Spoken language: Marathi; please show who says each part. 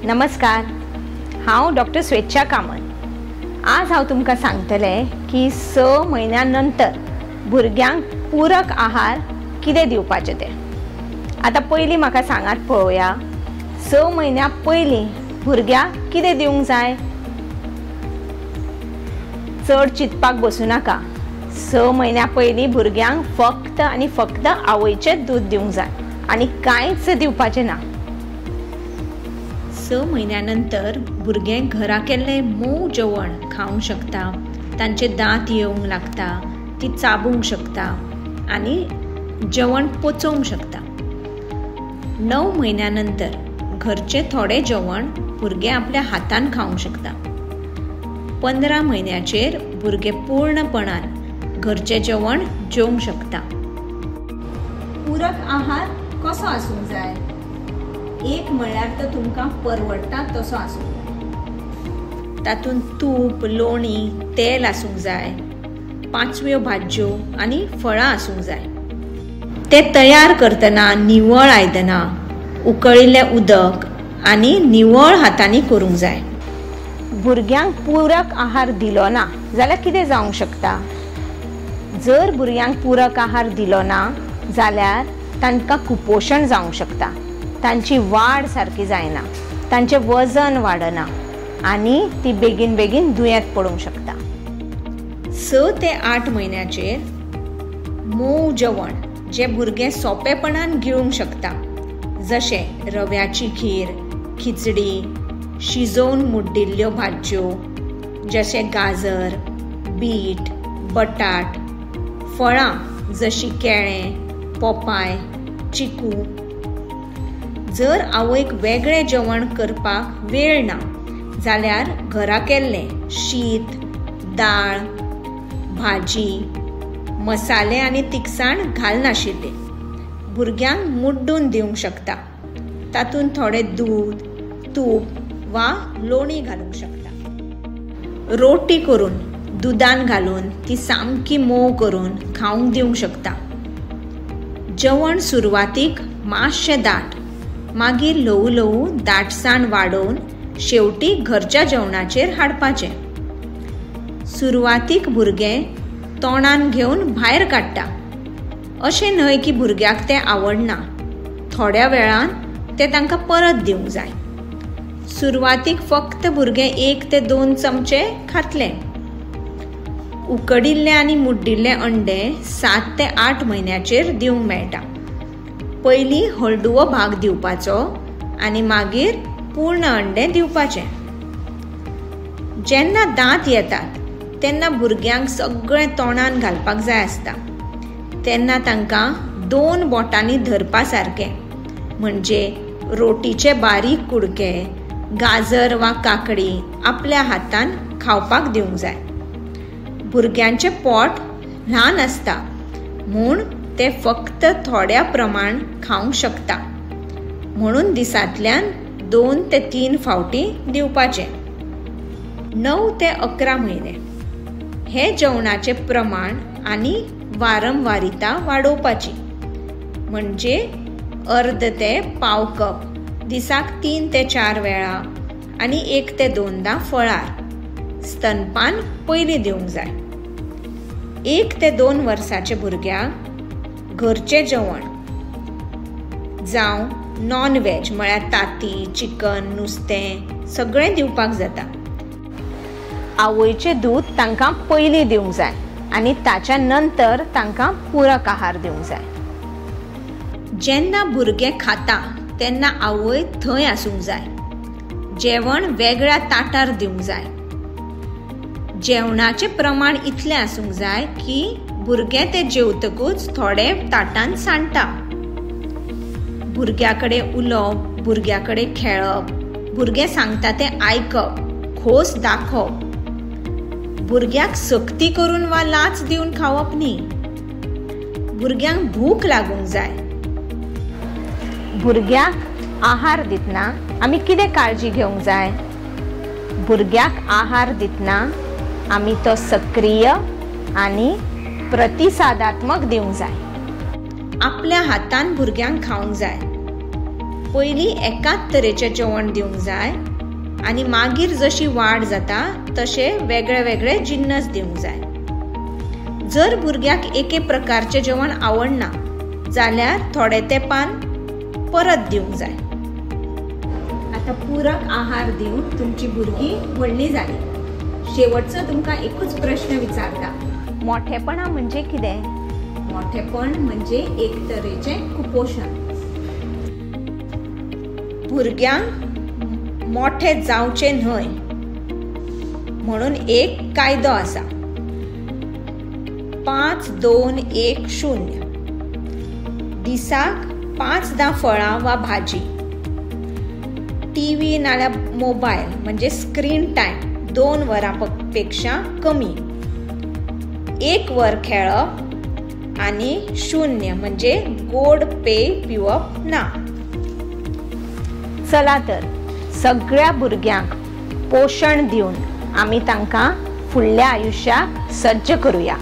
Speaker 1: नमस्कार, हांव डॉक्टर स्वेच्छा कामत। आज हांव तुमकां सांगतलें की 6 म्हयन्यानंतर भुरग्यांक पूरक आहार कितें दिवपाचें तें। आतां पयलीं म्हाका सांगात पळोवया, 6 म्हयन्या पयलीं भुरग्याक कितें दिवंक जाय। चड चिंतपाक बसूं नाका। 6 म्हयन्या पयलीं भुरग्यांक फक्त आनी फक्त आवयचें दूद दिवंक जाय आनी कांयच दिवपाचें ना। 6 म्हयन्यानंतर भुरगें घरा केल्लें मोव जेवण खावंक शकता, तांचे दांत येवंक लागता, ती चाबूंक शकता आनी जेवण पचोवंक शकता। 9 म्हयन्यानंतर घरचें थोडें जेवण भुरगें आपल्या हातान खावंक शकता। 15 म्हयन्याचेर भुरगें पूर्णपणान घरचें जेवण जेवंक शकता। पूरक आहार कसो आसूंक जाय? एक म्हळ्यार तो तुमकां परवडटा तसो आसूंक जाय। तातूंत तूप, लोणी, तेल आसूंक जाय, 5व्यो भाज्यो आनी फळां आसूंक जाय। ते तयार करतना निवळ आयदनां, उकळिल्लें उदक आनी निवळ हातांनी करूंक जाय। भुरग्यांक पूरक आहार दिलो ना जाल्यार कितें जावंक शकता? जर भुरग्यांक पूरक आहार दिलो ना जाल्यार तांकां कुपोशण जावंक शकता, तांची वाड सारकी जायना, तांचें वजन वाडना आनी ती बेगीन बेगीन दुयेंत पडूंक शकता। 6 ते 8 म्हयन्याचेर मोव जेवण जें भुरगें सोंपेपणान गिळूंक शकता, जशें रव्याची खीर, खिचडी, शिजोवन मुड्डिल्ल्यो भाज्यो जशें गाजर, बीट, बटाट, फळां जशीं केळें, पोपाय, चिकू। जर आवयक वेगळें जेवण करपाक वेळ ना जाल्यार घरा केल्लें शीत, दाळ, भाजी, मसाले आनी तिखसाण घालनाशिल्ले भुरग्यांक मुड्डून दिवंक शकता। तातूंत थोडें दूद, तूप वा लोणी घालूंक शकता। रोटी करून दुदान घालून ती सामकी मोव करून खावंक दिवंक शकता। जेवण सुरवातीक मातशें दाट, मागीर ल्हवू ल्हवू दाटसाण वाडोवन शेवटी घरच्या जेवणाचेर हाडपाचें। सुरवातीक भुरगें तोंडान घेवन भायर काडटा, अशें न्हय की भुरग्याक तें आवडना, थोड्या वेळान तें तांकां परत दिवंक जाय। सुरवातीक फक्त भुरगें 1 ते 2 चमचे खातलें। उकडिल्लें आनी मुड्डिल्लें अंडे 7 ते 8 म्हयन्याचेर दिवंक मेळटा। पयलीं हळडुवो भाग दिवपाचो आनी मागीर पूर्ण अंडें दिवपाचें। जेन्ना दांत येतात तेन्ना भुरग्यांक सगळें तोंडान घालपाक जाय आसता, तेन्ना तांकां 2 बोटांनी धरपा सारकें, म्हणजे रोटीचे बारीक कुडके, गाजर वा काकडी आपल्या हातान खावपाक दिवंक जाय। भुरग्यांचें पोट ल्हान आसता म्हूण ते फक्त थोड्या प्रमाण खावंक शकता, म्हणून दिसांतल्यान 2 ते 3 फावटी दिवपाचें। 9 ते 11 म्हयने हे जेवणाचें प्रमाण आनी वारंवारिता वाडोवपाची, म्हणजे अर्द ते पाव कप दिसाक 3 ते 4 वेळा आनी 1 ते 2दां फळार। स्तनपान पयलीं दिवंक जाय। 1 ते 2 वर्साच्या भुरग्याक घरचें जेवण जावं नॉन व्हेज म्हळ्यार ताती, चिकन, नुस्तें सगळें दिवपाक जाता। आवयचें दूद तांकां पयलीं दिवंक जाय आनी ताच्या नंतर तांकां पूरक आहार दिवंक जाय। जेन्ना भुरगें खाता तेन्ना आवय थंय आसूंक जाय। जेवण वेगळ्या ताटार दिवंक जाय। जेवणाचें प्रमाण इतलें आसूंक जाय की भुरगें तें जेवतकूच थोडें ताटान सांडटा। भुरग्या कडेन उलोवप, भुरग्या कडेन खेळप, भुरगें सांगता तें आयकप, खोस दाखोवप। भुरग्याक सक्ती करून वा लाच दिवन खावप न्ही। भुरग्यांक भूक लागूंक जाय। भुरग्याक आहार दितना आमी कितें काळजी घेवंक जाय? भुरग्याक आहार दितना आमी तो सक्रिय आनी प्रतिसादात्मक दिवंक जाय। आपल्या हातान भुरग्यांक खावंक जाय। पयलीं एकाच तरेचें जेवण दिवंक जाय आनी मागीर जशी वाड जाता तशे वेगळे वेगळे जिन्नस दिवंक जाय. जर भुरग्याक एके प्रकारचें जेवण आवडना जाल्यार थोडे तेंपान परत दिवंक जाय. आता पूरक आहार दिवन तुमची भुरगीं व्हडली जाली. शेवटचो तुमकां एकूच प्रश्न विचारता, मोठेपणा म्हणजे कितें? मोठेपण म्हणजे एक तरेचें कुपोशण. भुरग्यांक मोठे जावचे न्हय म्हणून एक कायदो आसा. 5-2-1-0 दिसाक 5-10 फळां वा भाजी. टीव्ही नाल्यार मोबायल म्हणजे स्क्रीन टायम 2 वरां पेक्षा कमी. 1 वर खेळप आनी 0 म्हणजे गोड पेय पिवप ना. चला तर सगळ्या भुरग्यांक पोषण दिवन आमी तांकां फुडल्या आयुश्याक सज्ज करूया.